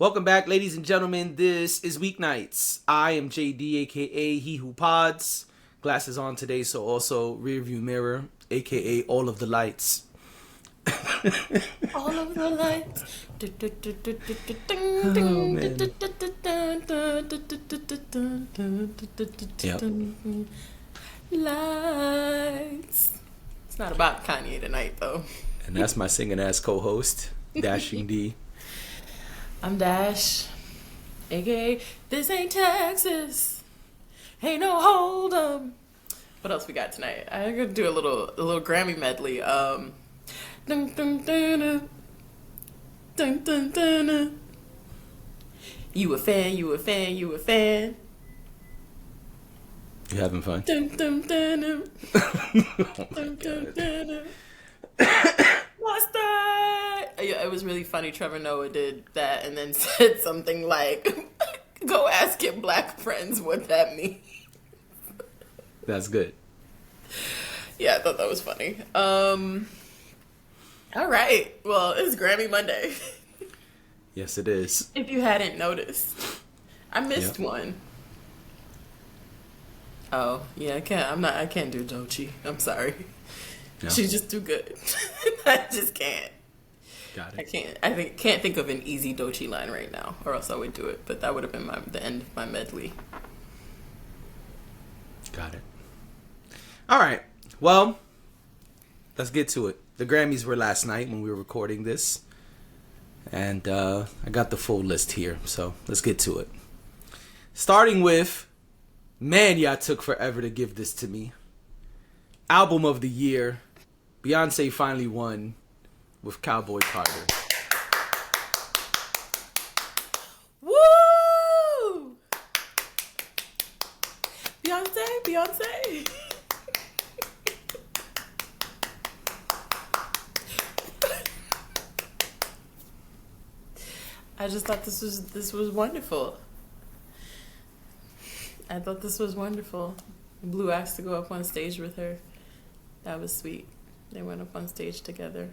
Welcome back, ladies and gentlemen. This is Weeknights. I am JD, aka He Who Pods. Glasses on today, so also rearview mirror, aka all of the lights. All of the lights. Yep. Lights. It's not about Kanye tonight, though. And that's my singing ass co-host, Dashing D. I'm Dash, aka This Ain't Texas. Ain't no hold 'em. What else we got tonight? I'm gonna do a little Grammy medley. Dun, dun, dun, dun. Dun, dun, dun, dun. You a fan, you a fan, you a fan. You having fun? Dun, dun, dun, dun. Oh Dun, dun, God. dun, dun. Mustard! Yeah, it was really funny. Trevor Noah did that and then said something like, go ask your black friends what that means. That's good. Yeah, I thought that was funny. All right. Well, it's Grammy Monday. Yes, it is. If you hadn't noticed. I missed Yep. one. Oh, yeah, I can't do Doechii. I'm sorry. No. She's just too good. I just can't. Got I it. can't think of an easy Doechii line right now, or else I would do it. But that would have been the end of my medley. Got it. All right. Well, let's get to it. The Grammys were last night when we were recording this. And I got the full list here. So let's get to it. Starting with, man, y'all took forever to give this to me. Album of the year. Beyoncé finally won with Cowboy Carter. Woo! Beyonce. I just thought this was wonderful. I thought this was wonderful. Blue asked to go up on stage with her. That was sweet. They went up on stage together.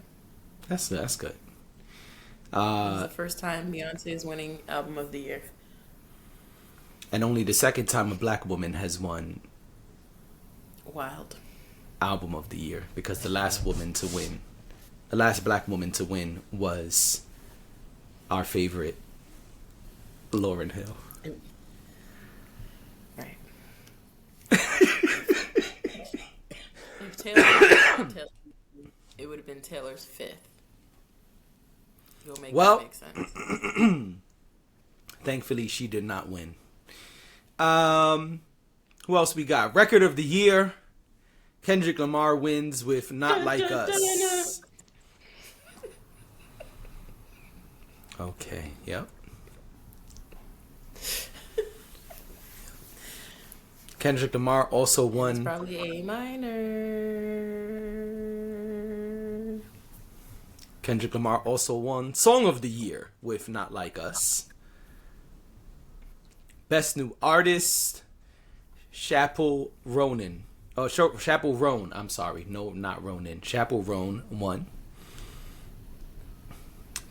That's good. It was the first time Beyonce is winning Album of the Year. And only the second time a black woman has won Wild. Album of the Year, because the last black woman to win was our favorite Lauryn Hill. Right. If Taylor, it would have been Taylor's fifth. You'll make Well, that make sense. Thankfully, she did not win. Who else we got? Record of the year. Kendrick Lamar wins with Not Like Us. Okay, yep. Kendrick Lamar also It's won. probably A minor. Kendrick Lamar also won Song of the Year with Not Like Us. Best New Artist, Chappell Ronan. Oh, Chappell Roan. I'm sorry. No, not Ronan. Chappell Roan won.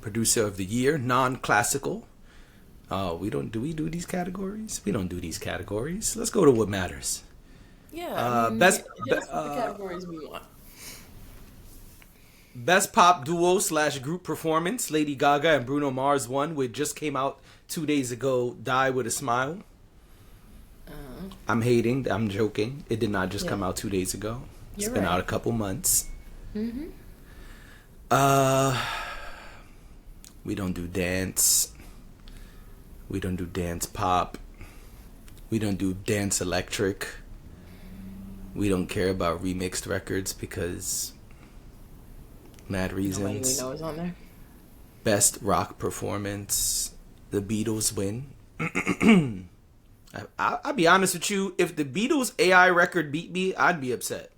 Producer of the Year, Non-Classical. Do we do these categories? We don't do these categories. Let's go to what matters. Yeah. Best hit us with the categories we want. Best Pop Duo / Group Performance. Lady Gaga and Bruno Mars won with just came out 2 days ago. Die with a Smile. I'm hating. I'm joking. It did not just come out 2 days ago. It's been out a couple months. Mm-hmm. We don't do dance. We don't do dance pop. We don't do dance electric. We don't care about remixed records because mad reasons. Nobody we know is on there. Best rock performance. The Beatles win. I'll be honest with you. If the Beatles AI record beat me, I'd be upset.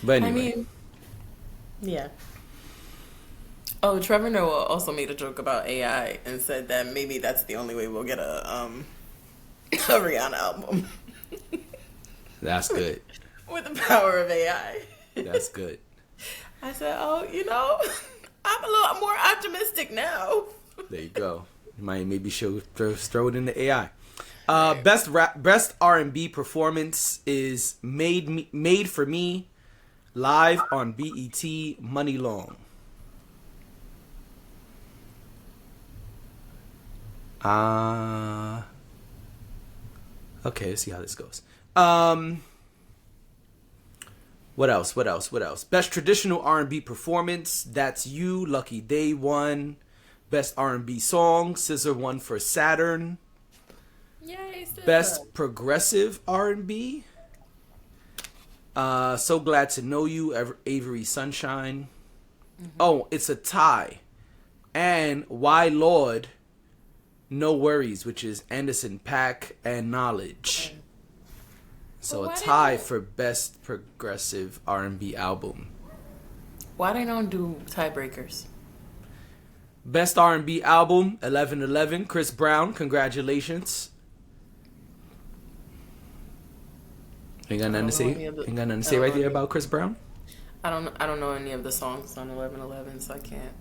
But anyway. I mean, yeah. Oh, Trevor Noah also made a joke about AI and said that maybe that's the only way we'll get a Rihanna album. That's good. With the power of AI. That's good. I said, oh, I'm a little more optimistic now. There you go. You might maybe throw it in the AI. Best R&B performance is Made for Me, live on BET, Money Long. Okay, let's see how this goes. What else? Best traditional R&B performance, That's You, Lucky Day won. Best R&B song, SZA won for Saturn. Yay, SZA. Best progressive R&B, So Glad to Know You, Avery Sunshine. Mm-hmm. Oh, it's a tie. And Why Lord, No Worries, which is Anderson .Paak and Knowledge. Okay. So a tie for best progressive R&B album. Why they don't do tiebreakers? Best R&B album, 11:11, Chris Brown. Congratulations. Ain't got nothing to say. Ain't got nothing to say right there about Chris Brown. I don't know any of the songs on 11:11, so I can't.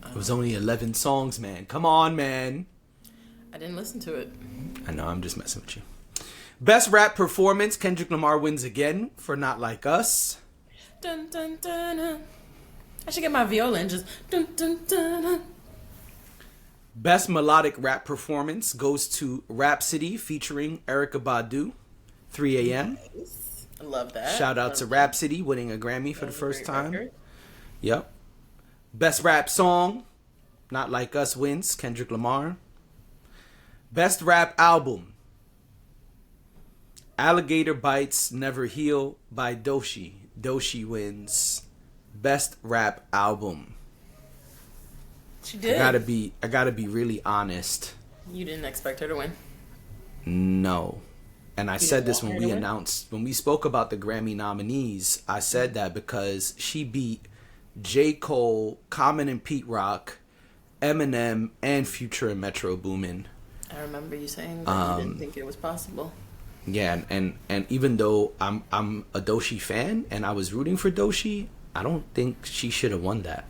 It was only 11 songs, man. Come on, man. I didn't listen to it. I know. I'm just messing with you. Best rap performance, Kendrick Lamar wins again for Not Like Us. Dun dun dun dun. I should get my viola and just dun dun dun dun. Best melodic rap performance goes to Rhapsody featuring Erykah Badu, 3 a.m. Nice. I love that. Shout out to Rhapsody winning a Grammy for the first time. Record. Yep. Best rap song, Not Like Us wins, Kendrick Lamar. Best rap album, Alligator Bites Never Heal by Doechii. Doechii wins best rap album. She did. I gotta be really honest. You didn't expect her to win? No. And I said this when we spoke about the Grammy nominees. I said that because she beat J. Cole, Common and Pete Rock, Eminem, and Future and Metro Boomin. I remember you saying that you didn't think it was possible. Yeah, and even though I'm a Doechii fan and I was rooting for Doechii, I don't think she should have won that.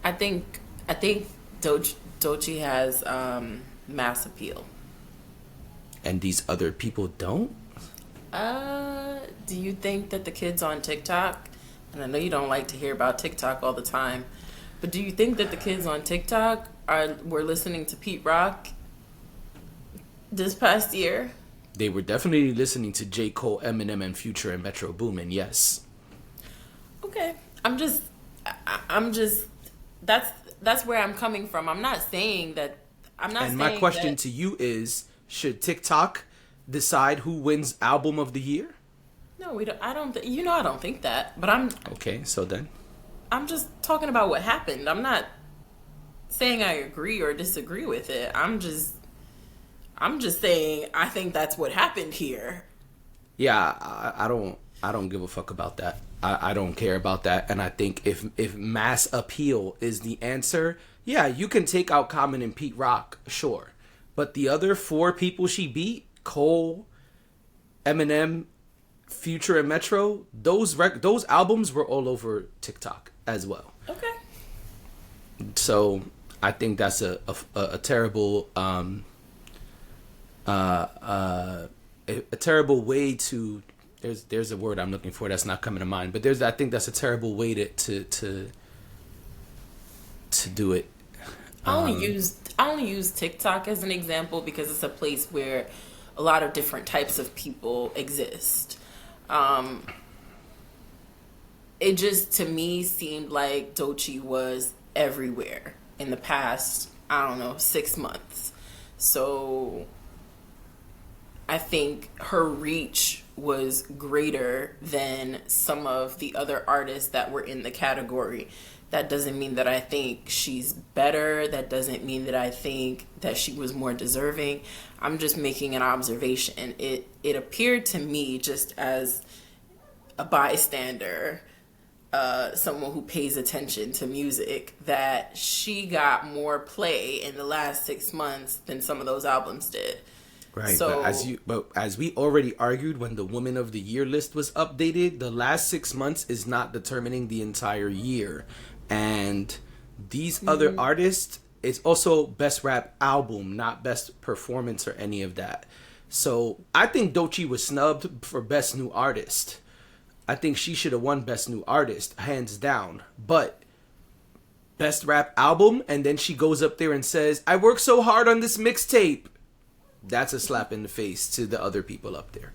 I think Doechii has mass appeal. And these other people don't? Do you think that the kids on TikTok, and I know you don't like to hear about TikTok all the time, but do you think that the kids on TikTok were listening to Pete Rock this past year? They were definitely listening to J. Cole, Eminem, and Future and Metro Boomin, yes. Okay. I'm just that's where I'm coming from. I'm not saying that And my question to you is, should TikTok decide who wins album of the year? No, we don't. I don't think that. But I'm okay. So then, I'm just talking about what happened. I'm not saying I agree or disagree with it. I'm just saying I think that's what happened here. Yeah, I don't give a fuck about that. I don't care about that. And I think if mass appeal is the answer, yeah, you can take out Common and Pete Rock, sure. But the other 4 people she beat, Cole, Eminem, Future, and Metro, those albums were all over TikTok as well. Okay. So I think that's a terrible a terrible way to. There's a word I'm looking for that's not coming to mind, but I think that's a terrible way to do it. I only use TikTok as an example because it's a place where a lot of different types of people exist. It just to me seemed like Doechii was everywhere in the past, 6 months. So I think her reach was greater than some of the other artists that were in the category. That doesn't mean that I think she's better. That doesn't mean that I think that she was more deserving. I'm just making an observation. It appeared to me, just as a bystander, someone who pays attention to music, that she got more play in the last 6 months than some of those albums did. Right, so, but as we already argued when the Woman of the Year list was updated, the last 6 months is not determining the entire year. And these other artists, it's also best rap album, not best performance or any of that. So I think Doechii was snubbed for best new artist. I think she should have won best new artist, hands down. But best rap album, and then she goes up there and says, I worked so hard on this mixtape. That's a slap in the face to the other people up there.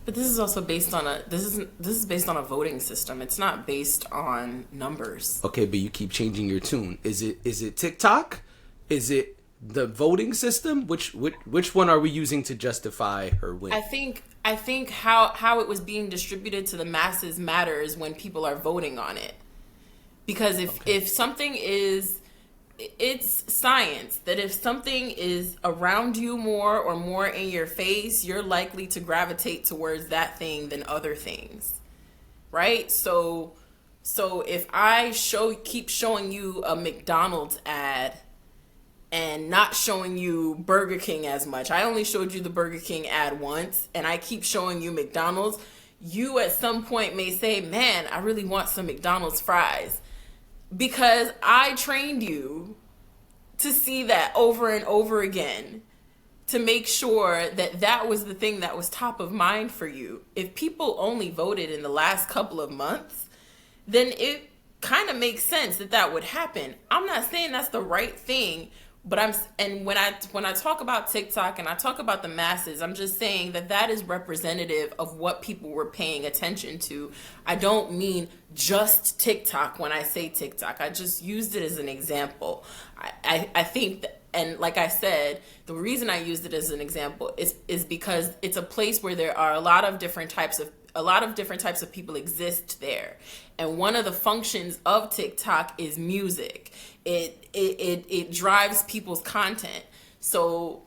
But this is also based on this is based on a voting system. It's not based on numbers. Okay, but you keep changing your tune. Is it TikTok? Is it the voting system? Which one are we using to justify her win? I think how it was being distributed to the masses matters when people are voting on it. Because if something is, it's science that if something is around you more or more in your face, you're likely to gravitate towards that thing than other things, right? So if I keep showing you a McDonald's ad and not showing you Burger King as much, I only showed you the Burger King ad once, and I keep showing you McDonald's, you at some point may say, man, I really want some McDonald's fries. Because I trained you to see that over and over again to make sure that that was the thing that was top of mind for you. If people only voted in the last couple of months, then it kind of makes sense that that would happen. I'm not saying that's the right thing, but when I talk about TikTok and I talk about the masses, I'm just saying that is representative of what people were paying attention to. I don't mean just TikTok when I say TikTok. I just used it as an example. I think that, and like I said, the reason I used it as an example is because it's a place where there are a lot of different types of people exist there. And one of the functions of TikTok is music. It drives people's content. So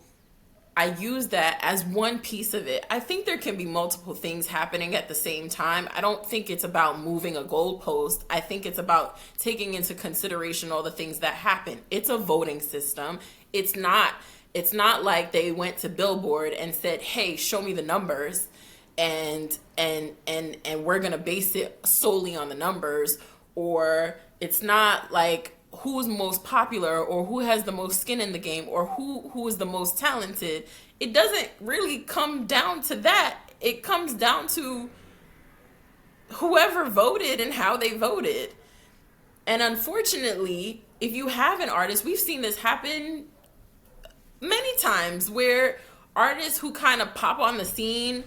I use that as one piece of it. I think there can be multiple things happening at the same time. I don't think it's about moving a goalpost. I think it's about taking into consideration all the things that happen. It's a voting system. It's not like they went to Billboard and said, hey, show me the numbers. And we're gonna base it solely on the numbers, or it's not like who's most popular or who has the most skin in the game or who is the most talented. It doesn't really come down to that. It comes down to whoever voted and how they voted. And unfortunately, if you have an artist, we've seen this happen many times where artists who kind of pop on the scene,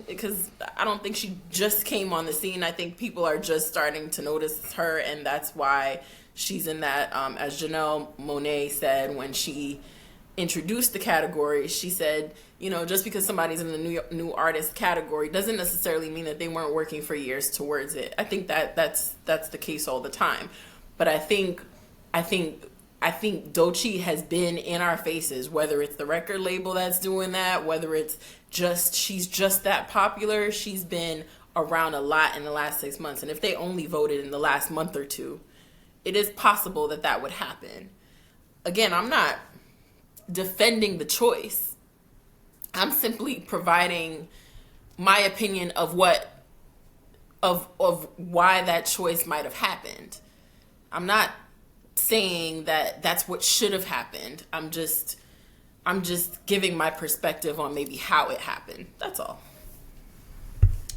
because I don't think she just came on the scene. I think people are just starting to notice her, and that's why she's in that, as Janelle Monáe said when she introduced the category, she said, just because somebody's in the new artist category doesn't necessarily mean that they weren't working for years towards it. I think that's the case all the time. But I think Doechii has been in our faces, whether it's the record label that's doing that, whether it's she's just that popular. She's been around a lot in the last 6 months. And if they only voted in the last month or two, it is possible that would happen. Again, I'm not defending the choice. I'm simply providing my opinion of why that choice might have happened. I'm not saying that that's what should have happened. I'm just giving my perspective on maybe how it happened. That's all.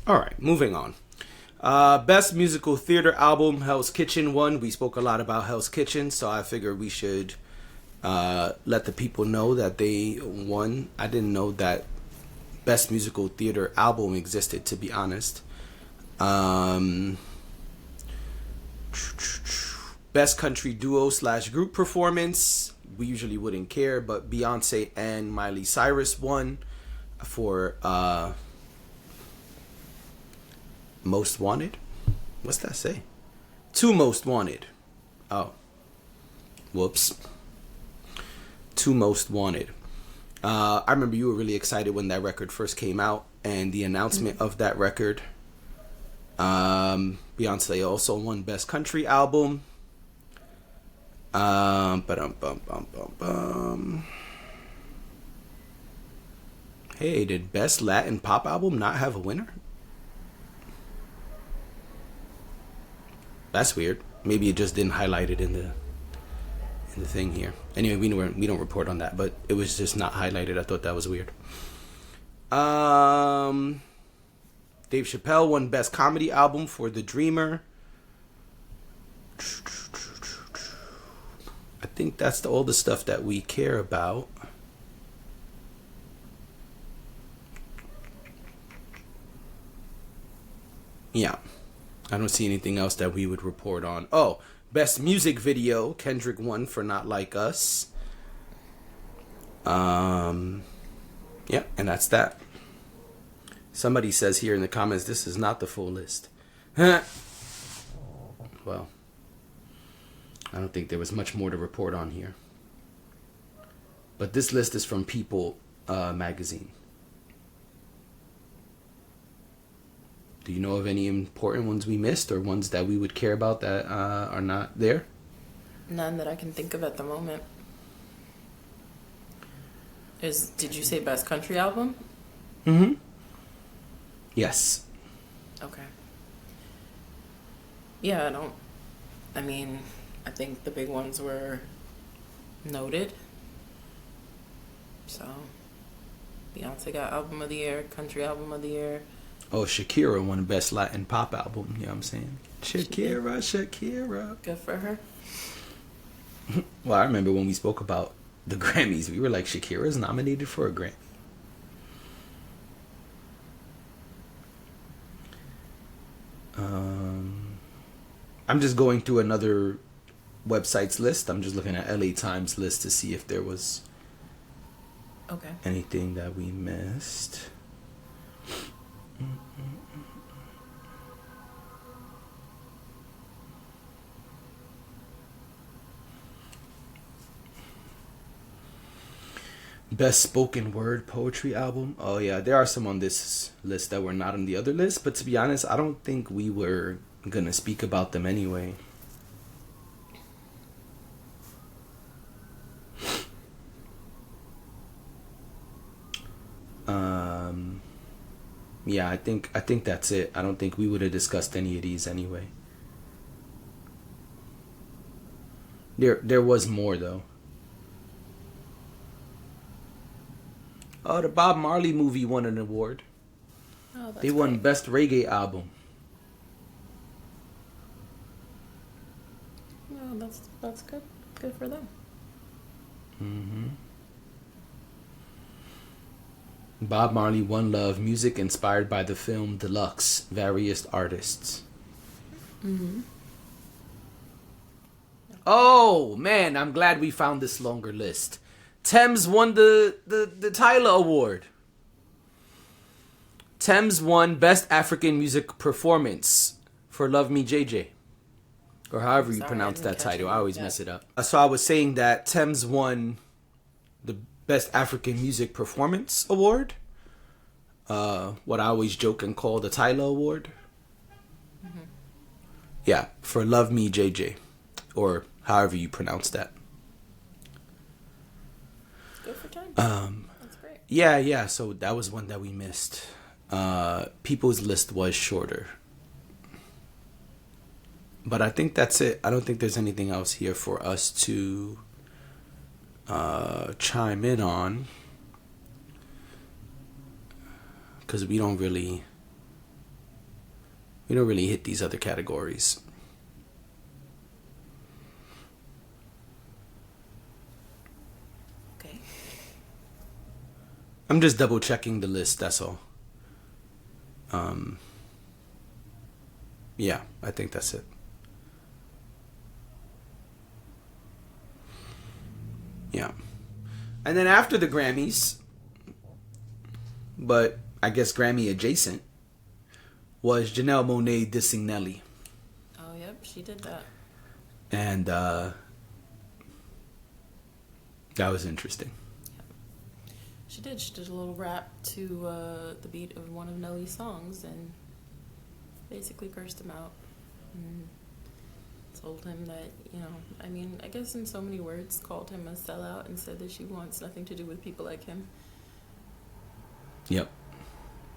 All right, moving on. Best musical theater album, Hell's Kitchen won. We spoke a lot about Hell's Kitchen, so I figured we should let the people know that they won. I didn't know that best musical theater album existed, to be honest. Best country duo / group performance, we usually wouldn't care, but Beyonce and Miley Cyrus won for Most Wanted. What's that say? Two Most Wanted. Oh, whoops. Two Most Wanted. I remember you were really excited when that record first came out, and the announcement of that record. Beyonce also won Best Country Album. Hey, did Best Latin Pop Album not have a winner? That's weird. Maybe it just didn't highlight it in the thing here. Anyway, we don't report on that, but it was just not highlighted. I thought that was weird. Dave Chappelle won Best Comedy Album for The Dreamer. I think that's all the stuff that we care about. Yeah. I don't see anything else that we would report on. Oh, Best Music Video, Kendrick won for Not Like Us. Yeah, and that's that. Somebody says here in the comments, this is not the full list. Well, I don't think there was much more to report on here. But this list is from People magazine. Do you know of any important ones we missed or ones that we would care about that are not there? None that I can think of at the moment. Did you say Best Country Album? Mm-hmm. Yes. Okay. Yeah, I think the big ones were noted. So, Beyonce got Album of the Year, Country Album of the Year. Oh, Shakira won Best Latin Pop Album. You know what I'm saying? Shakira. Good for her. Well, I remember when we spoke about the Grammys, we were like, Shakira's nominated for a Grammy. I'm just going through another website's list. I'm just looking at LA Times list to see if there was anything that we missed. Best spoken word poetry album. Oh yeah, there are some on this list that were not on the other list, but to be honest, I don't think we were gonna speak about them anyway. Yeah, I think that's it. I don't think we would have discussed any of these anyway. There was more though. Oh, the Bob Marley movie won an award. Oh, that's they won great. Best Reggae Album. No, that's good. Good for them. Mm-hmm. Bob Marley, One Love, music inspired by the film Deluxe, various artists. Mm-hmm. Oh, man, I'm glad we found this longer list. Thames won the Tyler Award. Thames won Best African Music Performance for Love Me JJ. Or however you pronounce that title. I always mess it up. So I was saying that Thames won the Best African Music Performance Award. What I always joke and call the Tyler Award. Mm-hmm. Yeah, for Love Me JJ. Or however you pronounce that. Good for time. That's great. Yeah, so that was one that we missed. People's list was shorter. But I think that's it. I don't think there's anything else here for us to chime in on. Because we don't really hit these other categories. Okay. I'm just double checking the list, that's all. Yeah, I think that's it. Yeah. And then after the Grammys, but I guess Grammy adjacent, was Janelle Monáe dissing Nelly. Oh, yep, she did that. And that was interesting. Yep. She did a little rap to the beat of one of Nelly's songs and basically cursed him out. And told him that, I guess in so many words, called him a sellout and said that she wants nothing to do with people like him. Yep.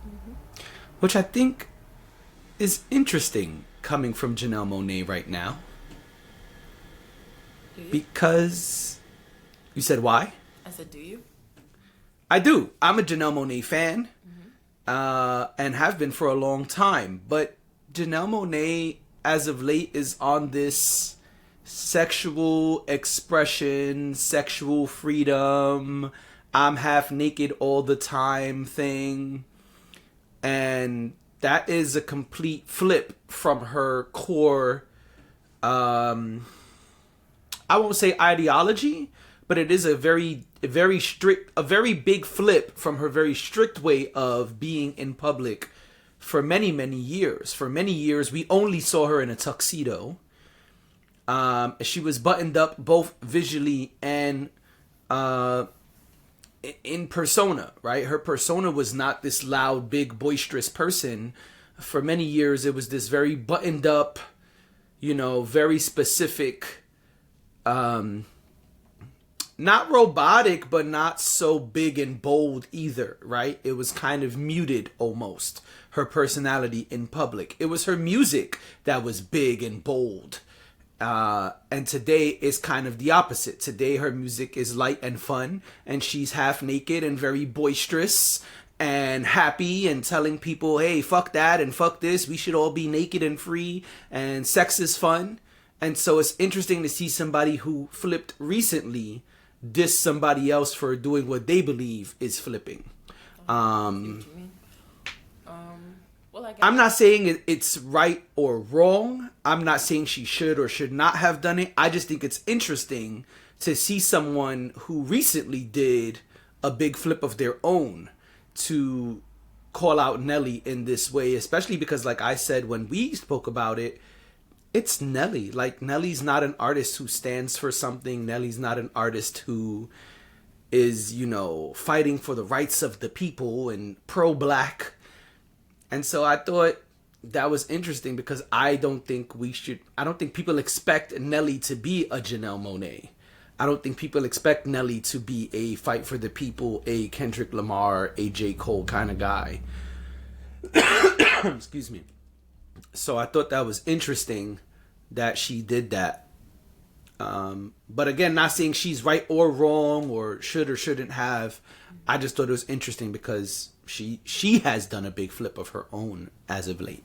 Mm-hmm. Which I think is interesting coming from Janelle Monáe right now. Do you? Because you said why? I said, do you? I do. I'm a Janelle Monáe fan, and have been for a long time. But Janelle Monáe, as of late, is on this sexual expression, sexual freedom, I'm half naked all the time thing. And that is a complete flip from her core, I won't say ideology, but it is a very big flip from her very strict way of being in public for many, many years. For many years, we only saw her in a tuxedo. She was buttoned up both visually and in persona, right? Her persona was not this loud, big, boisterous person. For many years, it was this very buttoned up, very specific, not robotic, but not so big and bold either, right? It was kind of muted almost, her personality in public. It was her music that was big and bold. And today is kind of the opposite. Today her music is light and fun, and she's half naked and very boisterous and happy and telling people, hey, fuck that and fuck this. We should all be naked and free, and sex is fun. And so it's interesting to see somebody who flipped recently diss somebody else for doing what they believe is flipping. Well, I guess I'm not saying it's right or wrong. I'm not saying she should or should not have done it. I just think it's interesting to see someone who recently did a big flip of their own to call out Nelly in this way, especially because, like I said, when we spoke about it, it's Nelly. Like, Nelly's not an artist who stands for something. Nelly's not an artist who is, fighting for the rights of the people and pro-black. And so I thought that was interesting because I don't think people expect Nelly to be a Janelle Monáe. I don't think people expect Nelly to be a fight for the people, a Kendrick Lamar, a J. Cole kind of guy. Excuse me. So I thought that was interesting that she did that. But again, not saying she's right or wrong or should or shouldn't have. I just thought it was interesting because she has done a big flip of her own as of late.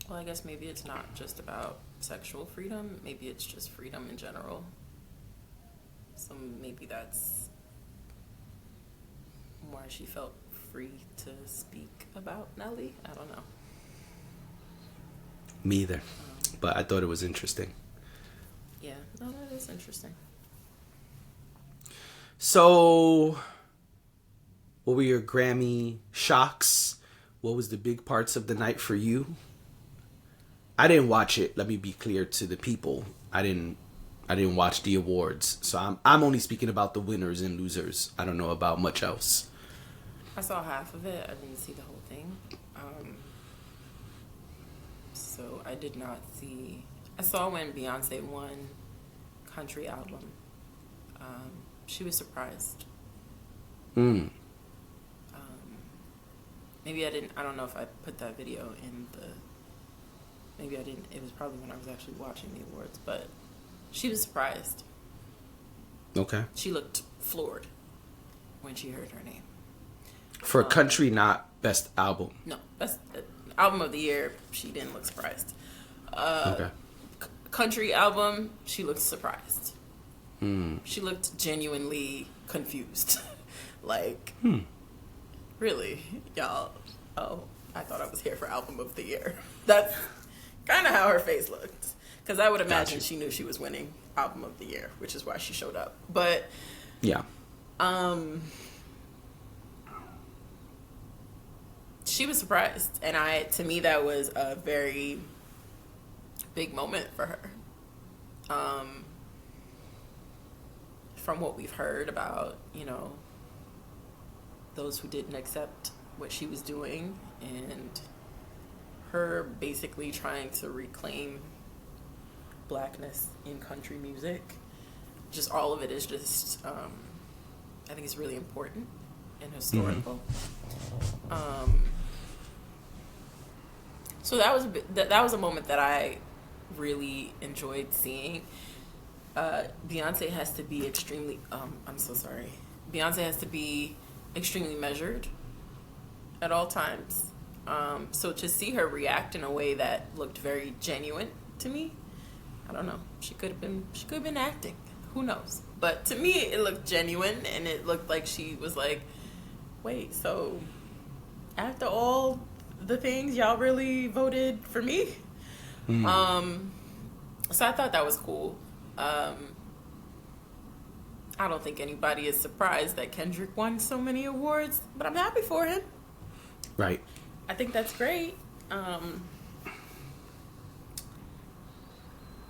Well, I guess maybe it's not just about sexual freedom. Maybe it's just freedom in general. So maybe that's why she felt free to speak about Nelly. I don't know. Me either. But I thought it was interesting. Yeah, no, that is interesting. So, what were your Grammy shocks? What was the big parts of the night for you? I didn't watch it. Let me be clear to the people. I didn't watch the awards. So I'm only speaking about the winners and losers. I don't know about much else. I saw half of it. I didn't see the whole thing. So I did not see... I saw when Beyoncé won country album. She was surprised. Maybe I didn't... I don't know if I put that video in the... Maybe I didn't. It was probably when I was actually watching the awards. But she was surprised. Okay. She looked floored when she heard her name. For country, not best album. No, best album of the year. She didn't look surprised. Okay. Country album. She looked surprised. She looked genuinely confused. Like, really, y'all? Oh, I thought I was here for album of the year. That's kind of how her face looked. Because I would imagine she knew she was winning album of the year, which is why she showed up. But yeah, she was surprised, and to me that was a very big moment for her. From what we've heard about, those who didn't accept what she was doing, and her basically trying to reclaim blackness in country music. Just all of it is just, I think it's really important and historical. So that was a moment that I really enjoyed seeing. Beyonce has to be extremely. I'm so sorry. Beyonce has to be extremely measured at all times. So to see her react in a way that looked very genuine to me, I don't know. She could have been acting. Who knows? But to me, it looked genuine, and it looked like she was like, "Wait, so after all the things, y'all really voted for me?" So I thought that was cool. I don't think anybody is surprised that Kendrick won so many awards, but I'm happy for him. Right. I think that's great.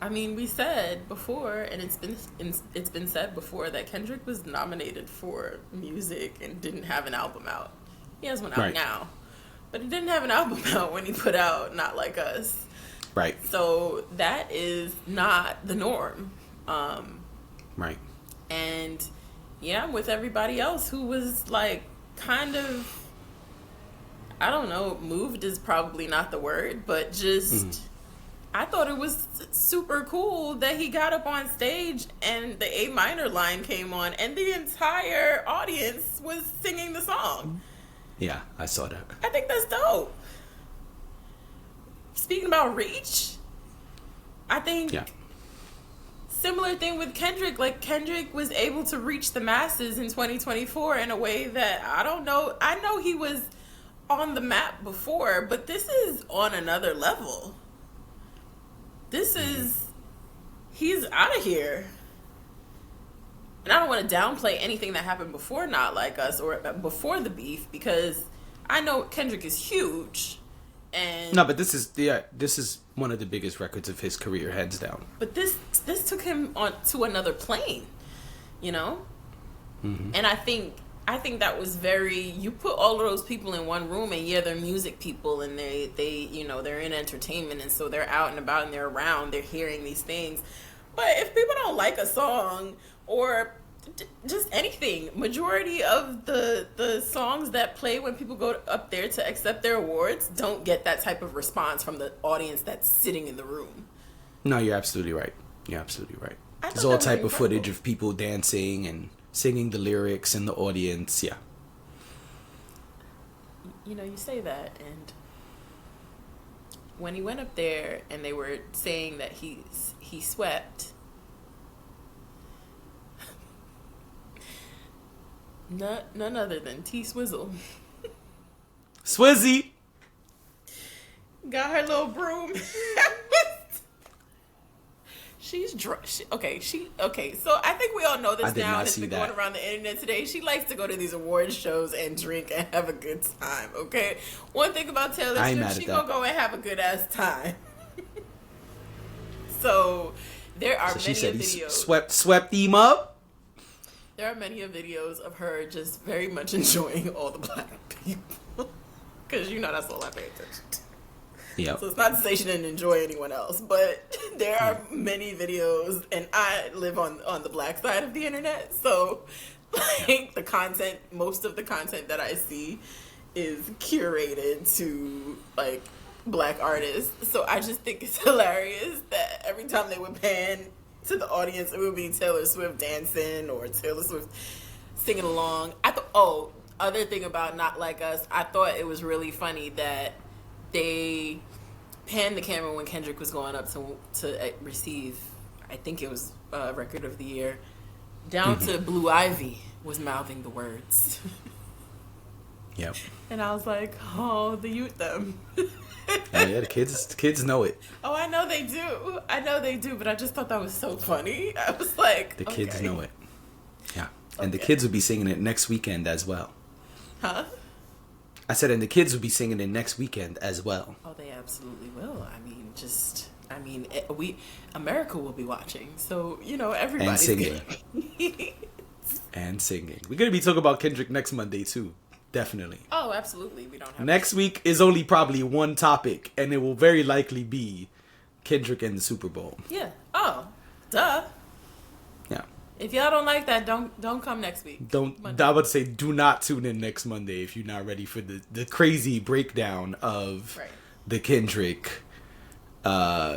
I mean, we said before, and it's been said before, that Kendrick was nominated for music and didn't have an album out. He has one out now, but he didn't have an album out when he put out Not Like Us. Right. So that is not the norm. Right. And yeah, I'm with everybody else who was like kind of, I don't know, moved is probably not the word, but just I thought it was super cool that he got up on stage and the A minor line came on and the entire audience was singing the song. Yeah, I saw that. I think that's dope. Speaking about reach, I think similar thing with Kendrick. Like, Kendrick was able to reach the masses in 2024 in a way that I don't know. I know he was on the map before, but this is on another level. This is, he's out of here. And I don't want to downplay anything that happened before Not Like Us or before the beef, because I know Kendrick is huge. And no, but this is one of the biggest records of his career, hands down. But this took him on to another plane, you know? And I think that was very, you put all of those people in one room, and yeah, they're music people, and they you know, they're in entertainment, and so they're out and about and they're around, they're hearing these things. But if people don't like a song or just anything, majority of the songs that play when people go up there to accept their awards don't get that type of response from the audience that's sitting in the room. No, you're absolutely right. There's all type of footage of people dancing and singing the lyrics in the audience. Yeah. You know, you say that, and when he went up there and they were saying that he swept, none other than T Swizzle Swizzy got her little broom. She's drunk. Okay. So I think we all know this now. It's been going around the internet today. She likes to go to these award shows and drink and have a good time. Okay. One thing about Taylor Swift, she gonna go and have a good ass time. So there are many videos. Swept him up. There are many videos of her just very much enjoying all the black people, because you know that's all I pay attention to. Yeah. So it's not to say she didn't enjoy anyone else, but there are many videos, and I live on the black side of the internet, so like the content, most of the content that I see is curated to like black artists. So I just think it's hilarious that every time they would pan to the audience, it would be Taylor Swift dancing or Taylor Swift singing along. Other thing about Not Like Us, I thought it was really funny that they panned the camera when Kendrick was going up to receive, I think it was Record of the Year, down to Blue Ivy was mouthing the words. Yep. And I was like, oh, the youth them. Yeah, the kids know it. Oh, I know they do, but I just thought that was so funny. I was like, the kids know it. Yeah. And the kids will be singing it next weekend as well. Huh? I said, and the kids will be singing it next weekend as well. Oh, they absolutely will. America will be watching. So, you know, everybody's and singing. And singing. We're going to be talking about Kendrick next Monday, too. Definitely. Oh, absolutely. We don't have next week is only probably one topic, and it will very likely be Kendrick and the Super Bowl. Yeah. Oh, duh. Yeah. If y'all don't like that, don't come next week. I would say do not tune in next Monday if you're not ready for the crazy breakdown of the Kendrick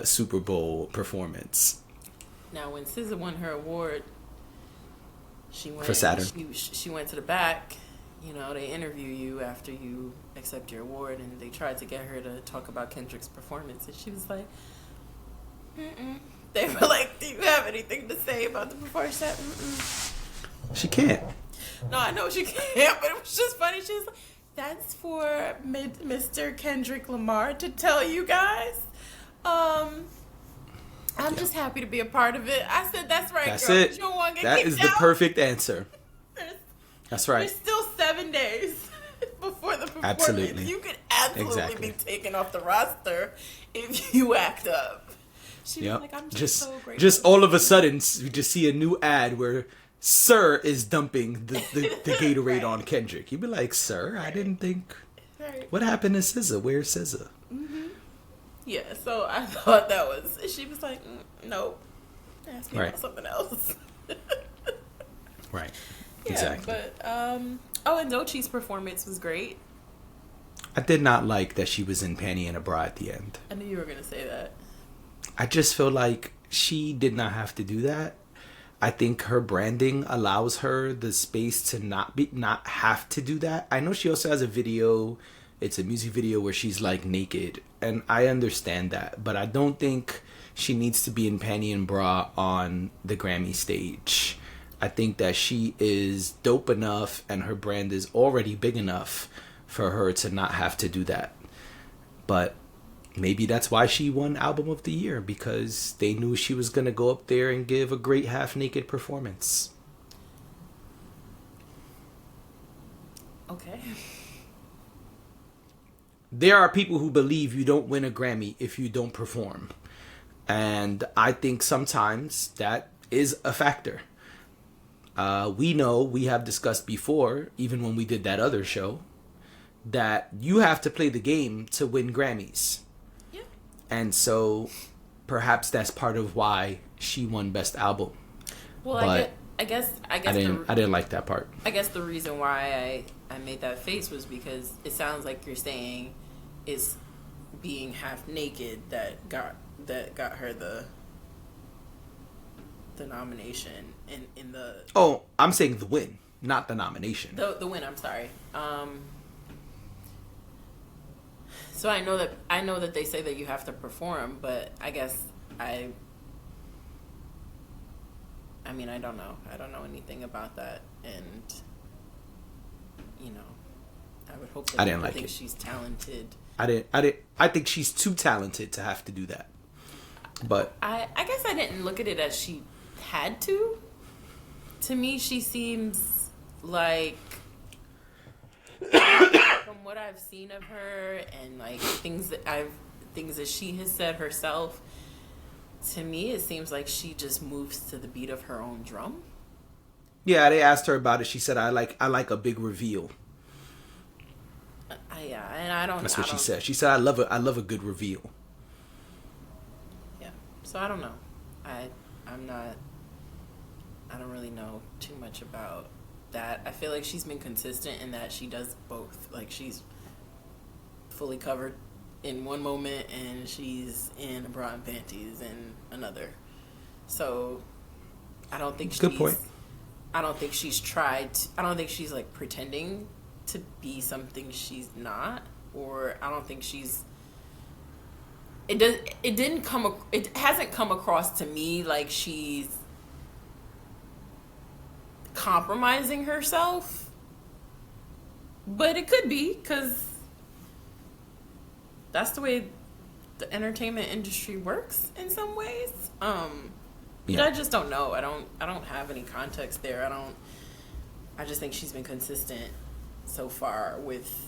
Super Bowl performance. Now, when SZA won her award, she went For Saturn. She went to the back. You know, they interview you after you accept your award, and they tried to get her to talk about Kendrick's performance, and she was like, "Mm-mm." They were like, "Do you have anything to say about the performance?" She said, "Mm-mm." She can't. No, I know she can't, but it was just funny. She was like, "That's for Mr. Kendrick Lamar to tell you guys. I'm just happy to be a part of it." I said, "That's right, That's girl. it. You don't want to get That kicked is the out. perfect answer. That's right. There's still 7 days before the performance. Absolutely. You could absolutely Exactly. be taken off the roster if you act up." She was like, "I'm just so grateful." Just all of a sudden, we just see a new ad where Sir is dumping the Gatorade Right. on Kendrick. You'd be like, "Sir, I didn't think. Right. What happened to SZA? Where's SZA?" Yeah, so I thought that was. She was like, "Nope. Ask me Right. about something else." Right. Yeah, Exactly. but oh, and Doechii's performance was great. I did not like that she was in panty and a bra at the end. I knew you were gonna say that. I just feel like she did not have to do that. I think her branding allows her the space to not have to do that. I know she also has a video. It's a music video where she's like naked, and I understand that, but I don't think she needs to be in panty and bra on the Grammy stage. I think that she is dope enough and her brand is already big enough for her to not have to do that. But maybe that's why she won Album of the Year, because they knew she was going to go up there and give a great half-naked performance. Okay. There are people who believe you don't win a Grammy if you don't perform. And I think sometimes that is a factor. We know, we have discussed before, even when we did that other show, that you have to play the game to win Grammys. Yeah. And so perhaps that's part of why she won Best Album. Well, But I guess I didn't like that part. I guess the reason why I made that face was because it sounds like you're saying it's being half naked that got her the nomination in the Oh, I'm saying the win, not the nomination. the win. I'm sorry. So I know that they say that you have to perform, but I guess I mean, I don't know. I don't know anything about that, and you know, I would hope that I didn't people like think it. she's talented. I think she's too talented to have to do that. But I guess I didn't look at it as she had to. To me, she seems like, from what I've seen of her and like things that she has said herself, to me it seems like she just moves to the beat of her own drum. yeah, they asked her about it. She said, "I like a big reveal." Yeah, and I don't. That's what I she don't- said. She said, "I love a good reveal." Yeah, so I don't know. I'm not. I don't really know too much about that. I feel like she's been consistent in that she does both. Like she's fully covered in one moment and she's in a bra and panties in another. So I don't think Good point. I don't think she's tried. I don't think she's like pretending to be something she's not, or I don't think she's. It hasn't come across to me like she's compromising herself, but it could be because that's the way the entertainment industry works in some ways. But Yeah. I just don't know. I don't have any context there. I just think she's been consistent so far with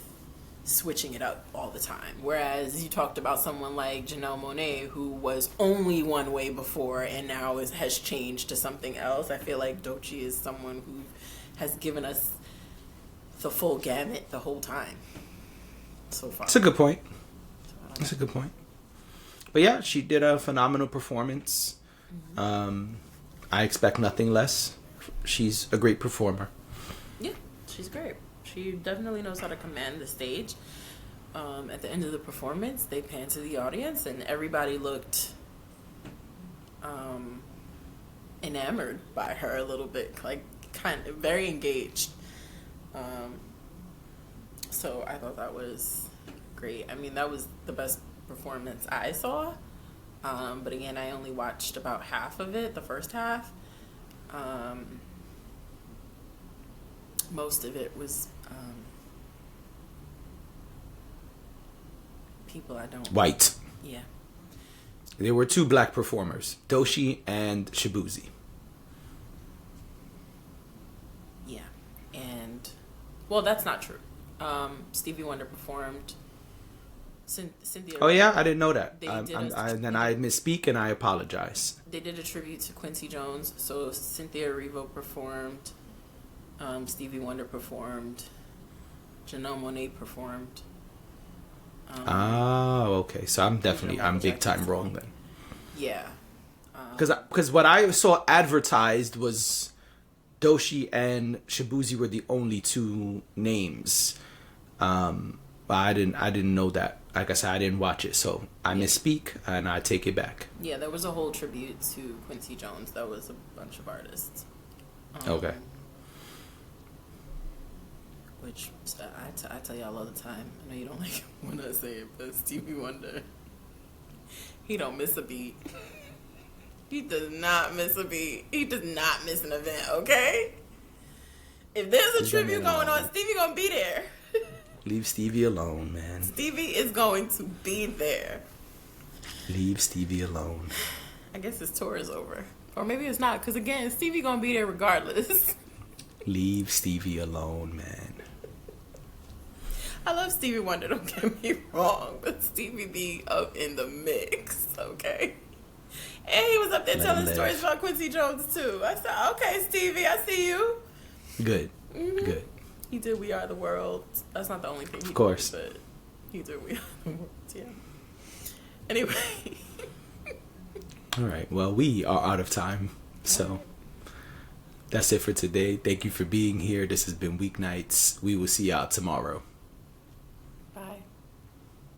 switching it up all the time. Whereas you talked about someone like Janelle Monáe, who was only one way before and now has changed to something else. I feel like Doechii is someone who has given us the full gamut the whole time so far. That's a good point. That's a good point. But yeah, she did a phenomenal performance. I expect nothing less. She's a great performer. Yeah, she's great. She definitely knows how to command the stage. At the end of the performance, they panned to the audience, and everybody looked enamored by her a little bit, like kind of very engaged. So I thought that was great. I mean, that was the best performance I saw. But again, I only watched about half of it, the first half. Most of it was people I don't... White. Yeah. There were 2 black performers, Doechii and Shabuzi. Yeah. And, well, that's not true. Stevie Wonder performed. Cynthia. Oh yeah, I didn't know that. They Then did I misspeak and I apologize. They did a tribute to Quincy Jones. So Cynthia Erivo performed. Stevie Wonder performed. Janelle Monáe performed. Okay. So I'm big time wrong then. Yeah. Because what I saw advertised was Doechii and Shabuzi were the only 2 names. But I didn't know that. Like I said, I didn't watch it, so I misspeak and I take it back. Yeah, there was a whole tribute to Quincy Jones. That was a bunch of artists. Okay. Which I tell y'all all the time. I know you don't like when I say it, but Stevie Wonder, he don't miss a beat. He does not miss a beat. He does not miss an event, okay? If there's a tribute going on, Stevie gonna be there. Leave Stevie alone, man. Stevie is going to be there. Leave Stevie alone. I guess his tour is over. Or maybe it's not, because again, Stevie gonna be there regardless. Leave Stevie alone, man. I love Stevie Wonder, don't get me wrong, but Stevie be up in the mix, okay? And he was up there telling stories about Quincy Jones, too. I said, okay, Stevie, I see you. Good. Mm-hmm. Good. He did We Are the World. That's not the only thing he of course. did, but he did We Are the World, yeah. Anyway. All right. Well, we are out of time, so that's it for today. Thank you for being here. This has been Weeknights. We will see y'all tomorrow.